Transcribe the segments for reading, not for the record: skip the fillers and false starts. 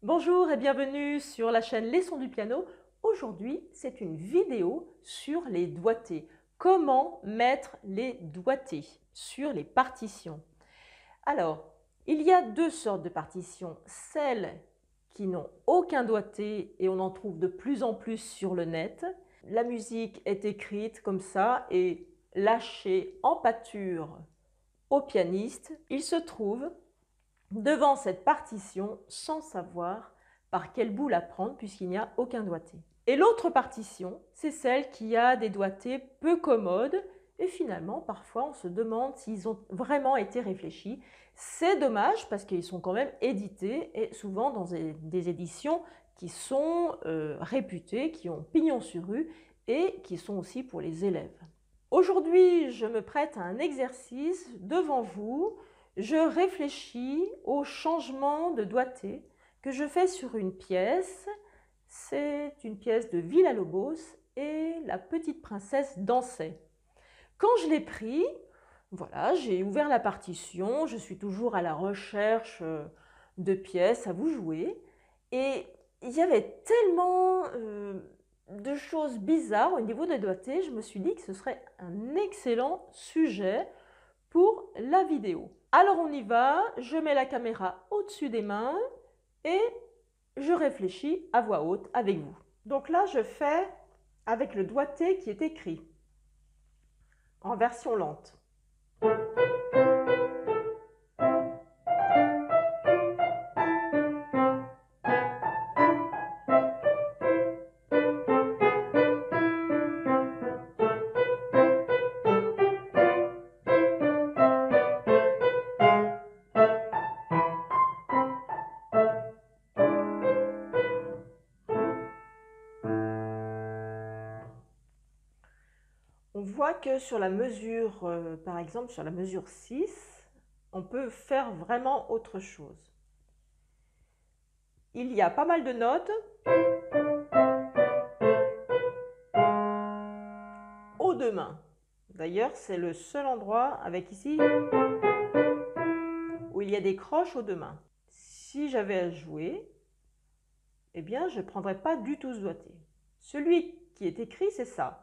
Bonjour et bienvenue sur la chaîne Les Sons du piano. Aujourd'hui, c'est une vidéo sur les doigtés. Comment mettre les doigtés sur les partitions? Alors, il y a deux sortes de partitions. Celles qui n'ont aucun doigté et on en trouve de plus en plus sur le net. La musique est écrite comme ça et lâchée en pâture au pianiste. Il se trouve devant cette partition sans savoir par quel bout la prendre puisqu'il n'y a aucun doigté. Et l'autre partition, c'est celle qui a des doigtés peu commodes et finalement parfois on se demande s'ils ont vraiment été réfléchis. C'est dommage parce qu'ils sont quand même édités et souvent dans des éditions qui sont réputées, qui ont pignon sur rue et qui sont aussi pour les élèves. Aujourd'hui, je me prête à un exercice devant vous. Je réfléchis au changement de doigté que je fais sur une pièce. C'est une pièce de Villa-Lobos et la petite princesse dansait. Quand je l'ai pris, voilà, j'ai ouvert la partition. Je suis toujours à la recherche de pièces à vous jouer. Et il y avait tellement de choses bizarres au niveau des doigtés, je me suis dit que ce serait un excellent sujet pour la vidéo. Alors on y va, je mets la caméra au-dessus des mains et je réfléchis à voix haute avec vous. Donc là, je fais avec le doigté qui est écrit en version lente. On voit que sur la mesure, par exemple sur la mesure 6, on peut faire vraiment autre chose. Il y a pas mal de notes aux deux mains. D'ailleurs, c'est le seul endroit avec ici où il y a des croches aux deux mains. Si j'avais à jouer, eh bien, je ne prendrais pas du tout ce doigté. Celui qui est écrit, c'est ça.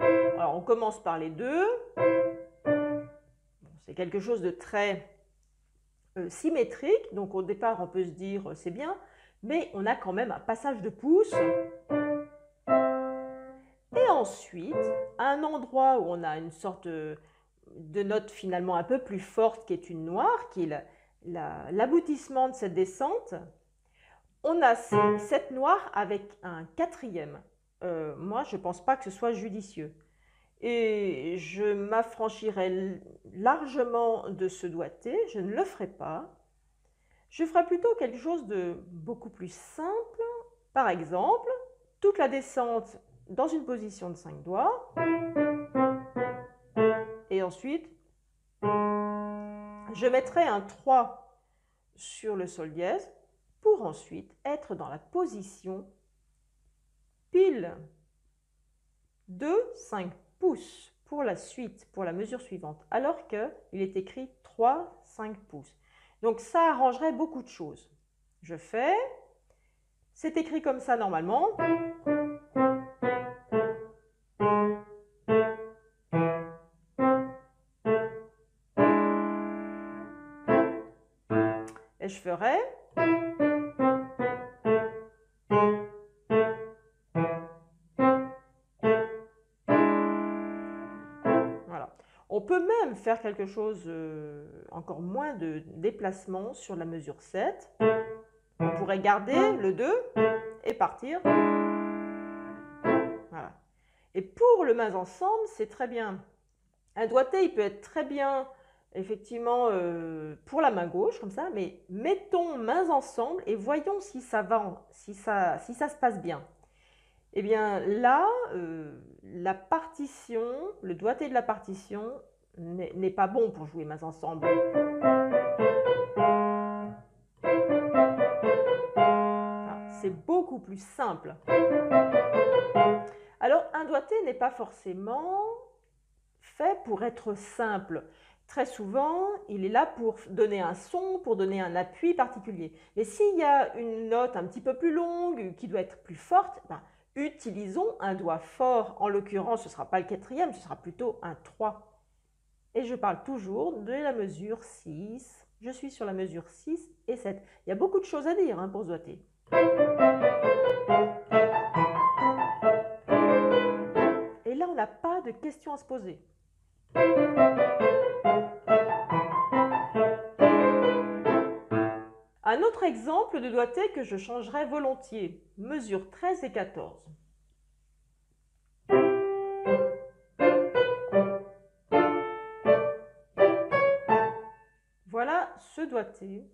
Alors, on commence par les deux. C'est quelque chose de très symétrique. Donc, au départ, on peut se dire c'est bien. Mais on a quand même un passage de pouce. Et ensuite, un endroit où on a une sorte de note finalement un peu plus forte qui est une noire, qui est l'aboutissement de cette descente. On a cette noire avec un quatrième. Moi, je ne pense pas que ce soit judicieux. Et je m'affranchirai largement de ce doigté, je ne le ferai pas. Je ferai plutôt quelque chose de beaucoup plus simple. Par exemple, toute la descente dans une position de 5 doigts. Et ensuite, je mettrai un 3 sur le sol dièse pour ensuite être dans la position pile de 5 pouces pour la suite, pour la mesure suivante, alors qu'il est écrit 3, 5 pouces. Donc ça arrangerait beaucoup de choses. Je fais, c'est écrit comme ça normalement. Et je ferai. Voilà. On peut même faire quelque chose, encore moins de déplacement sur la mesure 7. On pourrait garder le 2 et partir. Voilà. Et pour le mains ensemble, c'est très bien. Un doigté, il peut être très bien, effectivement, pour la main gauche, comme ça, mais mettons mains ensemble et voyons si ça va, si ça se passe bien. Eh bien là, la partition, le doigté de la partition n'est pas bon pour jouer mains ensemble. C'est beaucoup plus simple. Alors un doigté n'est pas forcément fait pour être simple. très souvent, il est là pour donner un son, pour donner un appui particulier. Mais s'il y a une note un petit peu plus longue, qui doit être plus forte, ben, utilisons un doigt fort. En l'occurrence, ce ne sera pas le quatrième, ce sera plutôt un 3. Et je parle toujours de la mesure 6. Je suis sur la mesure 6 et 7. Il y a beaucoup de choses à dire pour ce doigté. Et là, on n'a pas de questions à se poser. Un autre exemple de doigté que je changerais volontiers, mesure 13 et 14. Voilà ce doigté.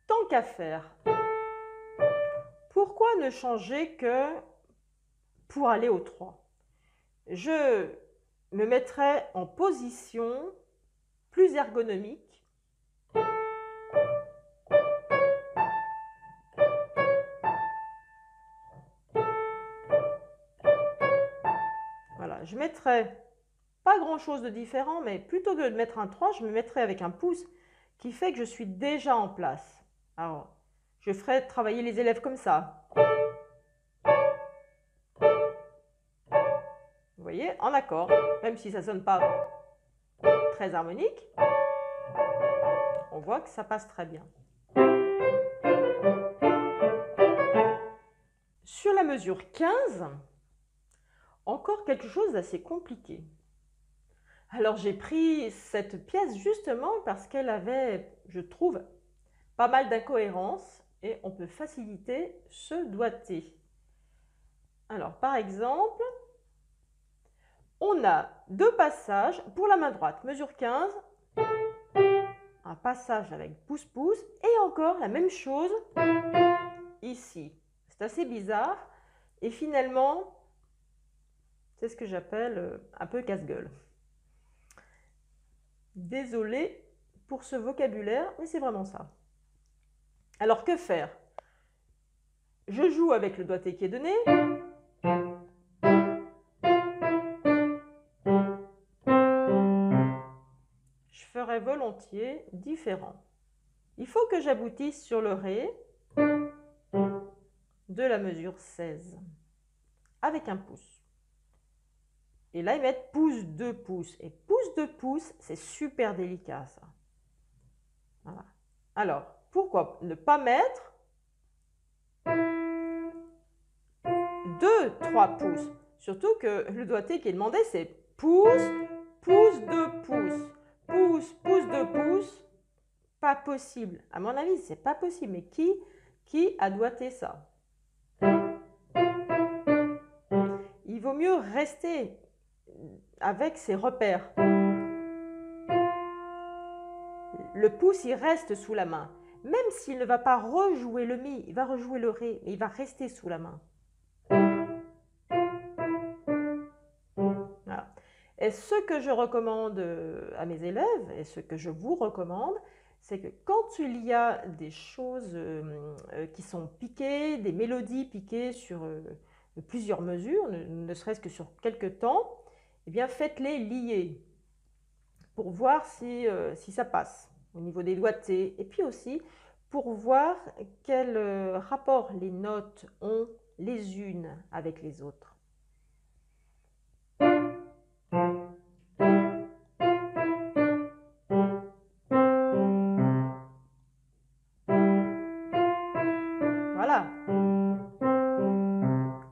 Tant qu'à faire, pourquoi ne changer que pour aller au 3? Je me mettrai en position plus ergonomique. Voilà, je mettrai pas grand chose de différent, mais plutôt que de mettre un 3, je me mettrai avec un pouce qui fait que je suis déjà en place. Alors, je ferai travailler les élèves comme ça. Vous voyez, en accord, même si ça ne sonne pas très harmonique, on voit que ça passe très bien. Sur la mesure 15, encore quelque chose d'assez compliqué. Alors j'ai pris cette pièce justement parce qu'elle avait, je trouve, pas mal d'incohérences et on peut faciliter ce doigté. Alors par exemple, on a deux passages pour la main droite, mesure 15, un passage avec pouce-pouce et encore la même chose ici. C'est assez bizarre et finalement, c'est ce que j'appelle un peu casse-gueule. Désolée pour ce vocabulaire, mais c'est vraiment ça. Alors que faire? Je joue avec le doigté qui est donné. Je ferai volontiers différent. Il faut que j'aboutisse sur le Ré de la mesure 16 avec un pouce. Et là, ils mettent pouce 2 pouces. Et pouce 2 pouces, c'est super délicat ça. Voilà. Alors, pourquoi ne pas mettre 2-3 pouces? Surtout que le doigté qui est demandé, c'est pouce, pouce 2 pouces. Pouce, pouce 2 pouces. Pas possible. À mon avis, c'est pas possible. Mais qui a doigté ça? Il vaut mieux rester avec ses repères. Le pouce, il reste sous la main. Même s'il ne va pas rejouer le mi, il va rejouer le ré, mais il va rester sous la main. Voilà. Et ce que je recommande à mes élèves, et ce que je vous recommande, c'est que quand il y a des choses qui sont piquées, des mélodies piquées sur plusieurs mesures, ne serait-ce que sur quelques temps, eh bien faites-les lier pour voir si ça passe au niveau des doigtés. Et puis aussi pour voir quel rapport les notes ont les unes avec les autres. Voilà.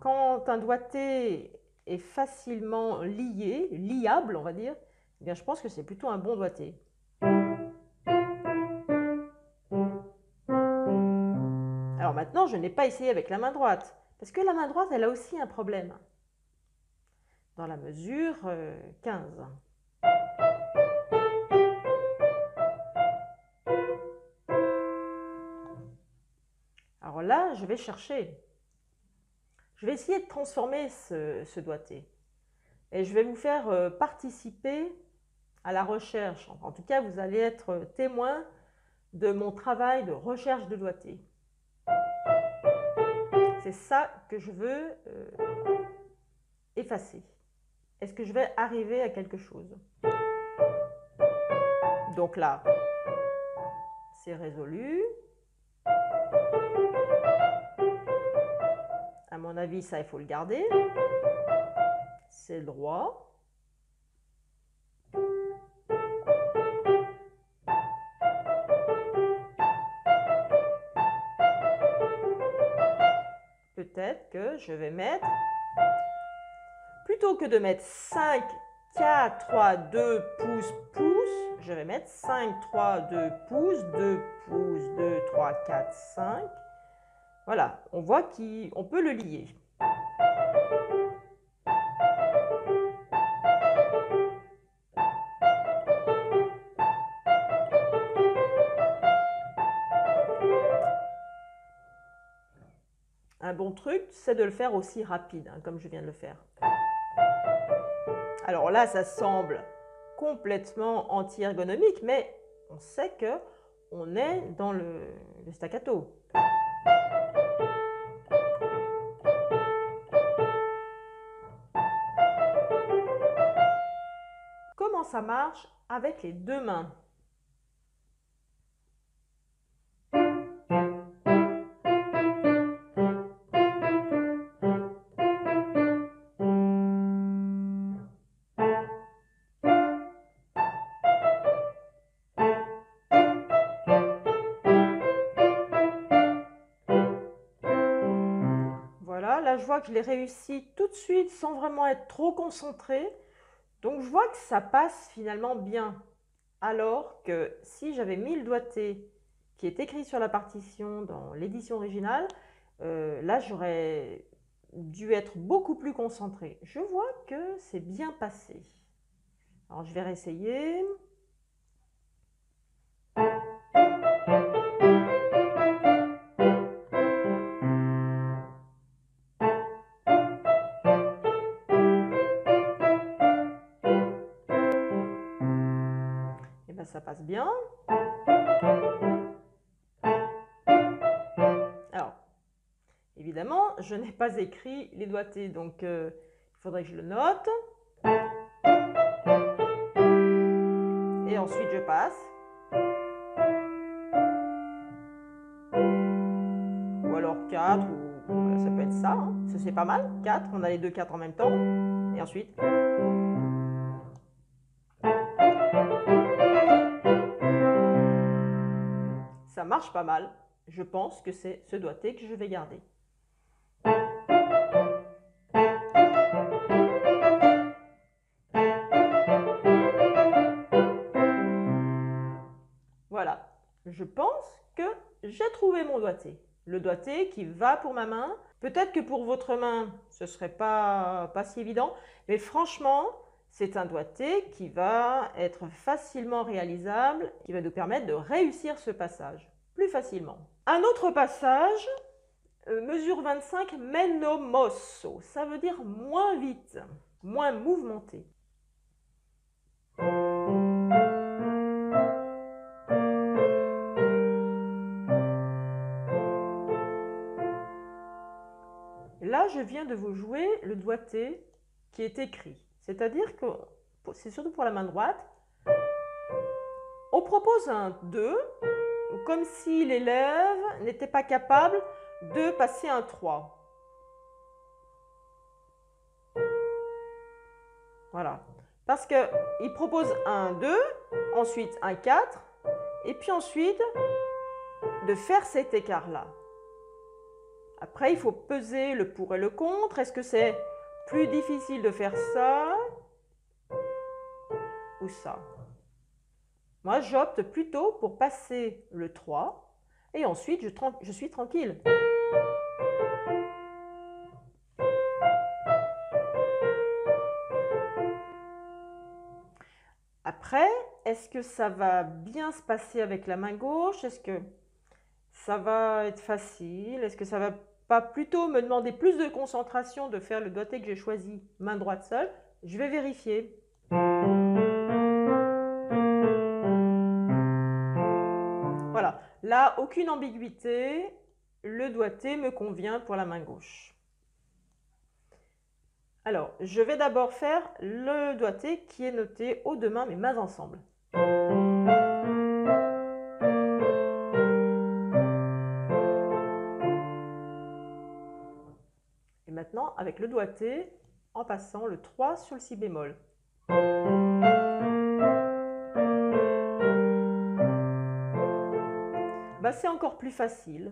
Quand un doigté est facilement lié, liable on va dire, eh bien je pense que c'est plutôt un bon doigté. Alors maintenant, je n'ai pas essayé avec la main droite, parce que la main droite, elle a aussi un problème. Dans la mesure 15. Alors là, je vais chercher. Je vais essayer de transformer ce doigté. Et je vais vous faire participer à la recherche. En tout cas, vous allez être témoin de mon travail de recherche de doigté. C'est ça que je veux effacer. Est-ce que je vais arriver à quelque chose? Donc là, c'est résolu. À mon avis, ça, il faut le garder. C'est le droit. Peut-être que je vais mettre, plutôt que de mettre 5, 4, 3, 2 pouces, pouces, je vais mettre 5, 3, 2 pouces, 2 pouces, 2, 3, 4, 5. Voilà, on voit qu'on peut le lier. Un bon truc, c'est de le faire aussi rapide, hein, comme je viens de le faire. Alors là, ça semble complètement anti-ergonomique, mais on sait que on est dans le staccato. Comment ça marche avec les deux mains? Voilà, là je vois que je l'ai réussi tout de suite sans vraiment être trop concentrée. Donc je vois que ça passe finalement bien. Alors que si j'avais mis le doigté qui est écrit sur la partition dans l'édition originale, là j'aurais dû être beaucoup plus concentrée. Je vois que c'est bien passé. Alors je vais réessayer. Et bien ça passe bien. Alors, évidemment, je n'ai pas écrit les doigtés, donc il faudrait que je le note. Et ensuite je passe. Ou alors 4, ou ça peut être ça, hein. Ça c'est pas mal, 4, on a les deux 4 en même temps. Et ensuite. Ça marche pas mal. Je pense que c'est ce doigté que je vais garder. Voilà, je pense que j'ai trouvé mon doigté. Le doigté qui va pour ma main. Peut-être que pour votre main, ce ne serait pas si évident, mais franchement, c'est un doigté qui va être facilement réalisable, qui va nous permettre de réussir ce passage plus facilement. Un autre passage, mesure 25, meno mosso, ça veut dire moins vite, moins mouvementé. Là, je viens de vous jouer le doigté qui est écrit. C'est-à-dire que, c'est surtout pour la main droite, on propose un 2, comme si l'élève n'était pas capable de passer un 3. Voilà. Parce qu'il propose un 2, ensuite un 4, et puis ensuite de faire cet écart-là. Après, il faut peser le pour et le contre. Est-ce que c'est plus difficile de faire ça ou ça? Moi, j'opte plutôt pour passer le 3 et ensuite je suis tranquille. Après, est-ce que ça va bien se passer avec la main gauche? Est-ce que ça va être facile? Est-ce que ça va pas plutôt me demander plus de concentration de faire le doigté que j'ai choisi, main droite seule? Je vais vérifier. Voilà, là, aucune ambiguïté, le doigté me convient pour la main gauche. Alors, je vais d'abord faire le doigté qui est noté haut de main, mes mains ensemble. Et maintenant, avec le doigté, en passant le 3 sur le si bémol. Bah, c'est encore plus facile.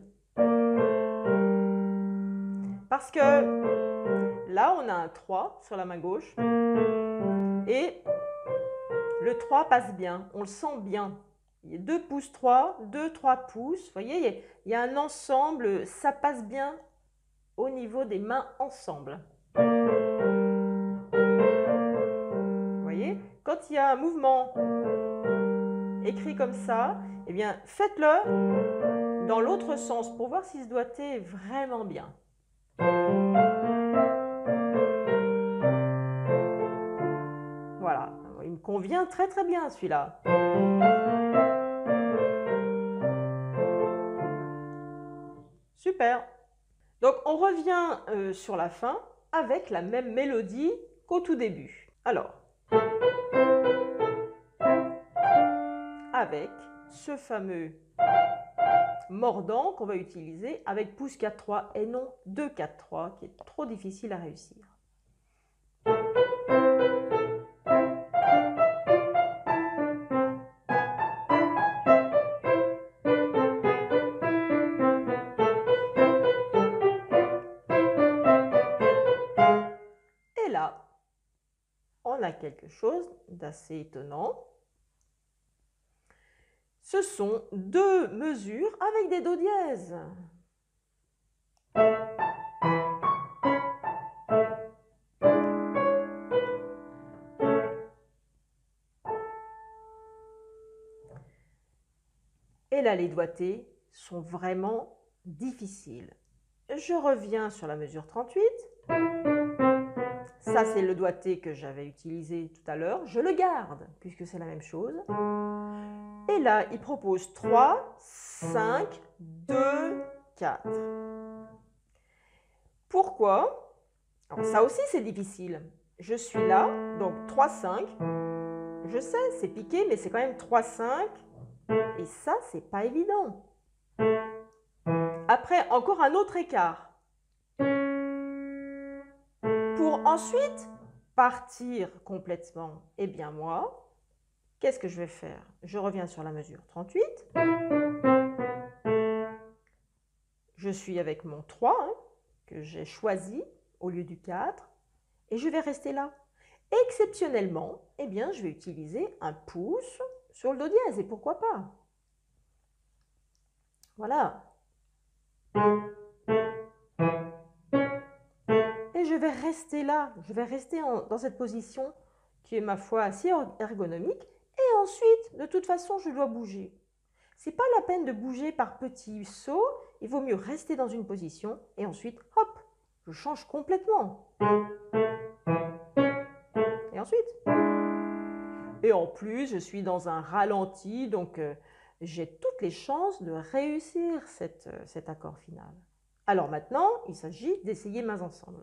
Parce que là, on a un 3 sur la main gauche. Et le 3 passe bien, on le sent bien. Il y a 2 pouces 3, 2, 3 pouces. Vous voyez, il y a un ensemble, ça passe bien au niveau des mains ensemble. Vous voyez, quand il y a un mouvement écrit comme ça, eh bien, faites-le dans l'autre sens pour voir si ce doigté est vraiment bien. Voilà, il me convient très très bien celui-là. Super. Donc on revient sur la fin avec la même mélodie qu'au tout début. Alors, avec ce fameux mordant qu'on va utiliser avec pouce 4-3 et non 2-4-3 qui est trop difficile à réussir. Et là, on a quelque chose d'assez étonnant. Ce sont 2 mesures avec des do dièses. Et là, les doigtés sont vraiment difficiles. Je reviens sur la mesure 38. Ça, c'est le doigté que j'avais utilisé tout à l'heure. Je le garde, puisque c'est la même chose. Et là, il propose 3, 5, 2, 4. Pourquoi? Alors, ça aussi, c'est difficile. Je suis là, donc 3, 5. Je sais, c'est piqué, mais c'est quand même 3, 5. Et ça, c'est pas évident. Après, encore un autre écart. Pour ensuite partir complètement, eh bien moi, qu'est-ce que je vais faire? Je reviens sur la mesure 38. Je suis avec mon 3 que j'ai choisi au lieu du 4 et je vais rester là. Exceptionnellement, eh bien, je vais utiliser un pouce sur le do dièse et pourquoi pas? Voilà. Et je vais rester là, je vais rester dans cette position qui est ma foi assez ergonomique et ensuite, de toute façon, je dois bouger. Ce n'est pas la peine de bouger par petits sauts, il vaut mieux rester dans une position et ensuite, hop, je change complètement. Et ensuite. Et en plus, je suis dans un ralenti, donc j'ai toutes les chances de réussir cet accord final. Alors maintenant, il s'agit d'essayer mains ensemble.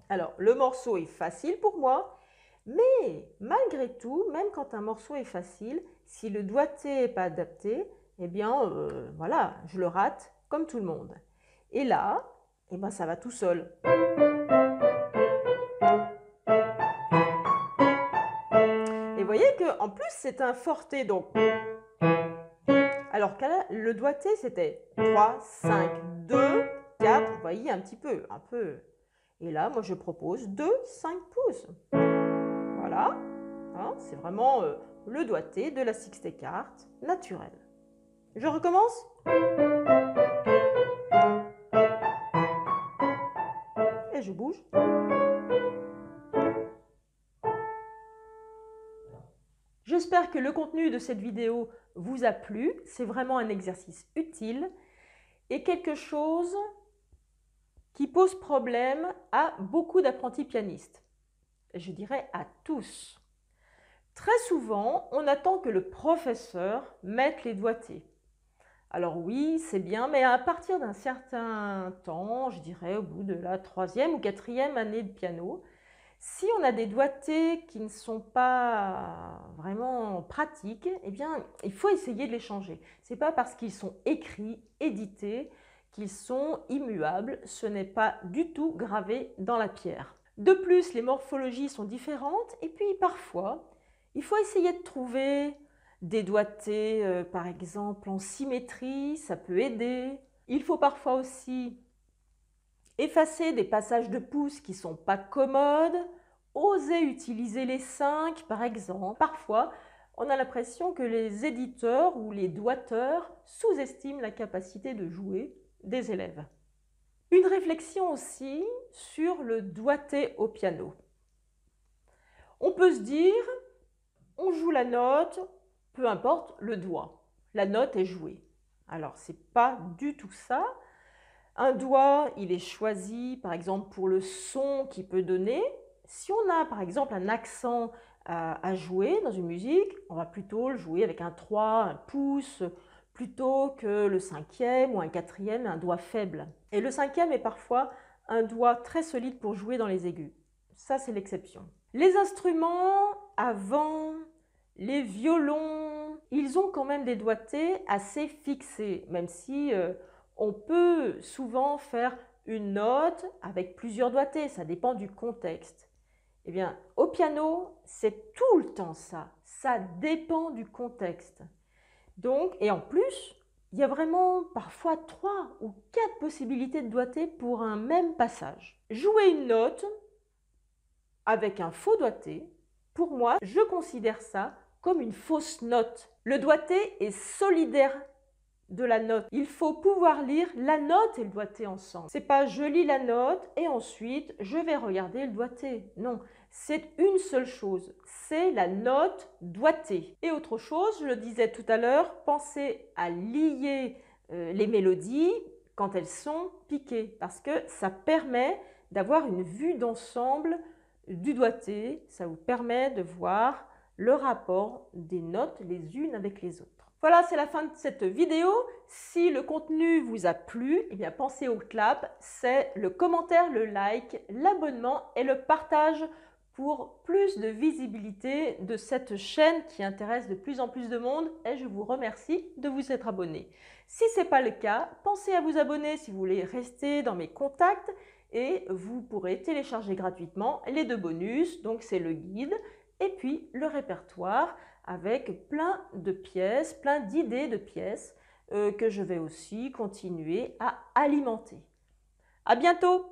Alors, le morceau est facile pour moi, mais malgré tout, même quand un morceau est facile, si le doigté n'est pas adapté, eh bien, voilà, je le rate comme tout le monde. Et là, eh ben, ça va tout seul. Et vous voyez qu'en plus, c'est un forté, donc. Alors que là, le doigté, c'était 3, 5, 2, 4. Vous voyez un petit peu, un peu. Et là, moi, je propose 2, 5 pouces. Voilà. Hein, c'est vraiment le doigté de la sixte carte naturelle. Je recommence. Et je bouge. J'espère que le contenu de cette vidéo vous a plu. C'est vraiment un exercice utile et quelque chose qui pose problème à beaucoup d'apprentis pianistes. Je dirais à tous. Très souvent, on attend que le professeur mette les doigtés. Alors oui, c'est bien, mais à partir d'un certain temps, je dirais au bout de la 3e ou 4e année de piano, si on a des doigtés qui ne sont pas vraiment pratiques, eh bien, il faut essayer de les changer. Ce n'est pas parce qu'ils sont écrits, édités, qu'ils sont immuables. Ce n'est pas du tout gravé dans la pierre. De plus, les morphologies sont différentes et puis parfois, il faut essayer de trouver des doigtés, par exemple, en symétrie, ça peut aider. Il faut parfois aussi effacer des passages de pouce qui ne sont pas commodes, oser utiliser les 5 par exemple. Parfois, on a l'impression que les éditeurs ou les doigteurs sous-estiment la capacité de jouer des élèves. Une réflexion aussi sur le doigté au piano. On peut se dire, on joue la note, peu importe le doigt, la note est jouée. Alors, ce n'est pas du tout ça. Un doigt, il est choisi par exemple pour le son qu'il peut donner. Si on a par exemple un accent à jouer dans une musique, on va plutôt le jouer avec un 3, un pouce, plutôt que le 5e ou un 4e, un doigt faible. Et le 5e est parfois un doigt très solide pour jouer dans les aigus. Ça, c'est l'exception. Les instruments à vent, les violons, ils ont quand même des doigtés assez fixés, même si on peut souvent faire une note avec plusieurs doigtés, ça dépend du contexte. Eh bien, au piano, c'est tout le temps ça. Ça dépend du contexte. Donc, et en plus, il y a vraiment parfois 3 ou 4 possibilités de doigté pour un même passage. Jouer une note avec un faux doigté, pour moi, je considère ça comme une fausse note. Le doigté est solidaire de la note. Il faut pouvoir lire la note et le doigté ensemble. C'est pas je lis la note et ensuite je vais regarder le doigté. Non, c'est une seule chose. C'est la note doigtée. Et autre chose, je le disais tout à l'heure, pensez à lier les mélodies quand elles sont piquées parce que ça permet d'avoir une vue d'ensemble du doigté. Ça vous permet de voir le rapport des notes les unes avec les autres. Voilà, c'est la fin de cette vidéo. Si le contenu vous a plu, eh bien pensez au clap, c'est le commentaire, le like, l'abonnement et le partage pour plus de visibilité de cette chaîne qui intéresse de plus en plus de monde et je vous remercie de vous être abonné. Si ce n'est pas le cas, pensez à vous abonner si vous voulez rester dans mes contacts et vous pourrez télécharger gratuitement les 2 bonus, donc c'est le guide et puis le répertoire avec plein de pièces, plein d'idées de pièces que je vais aussi continuer à alimenter. À bientôt!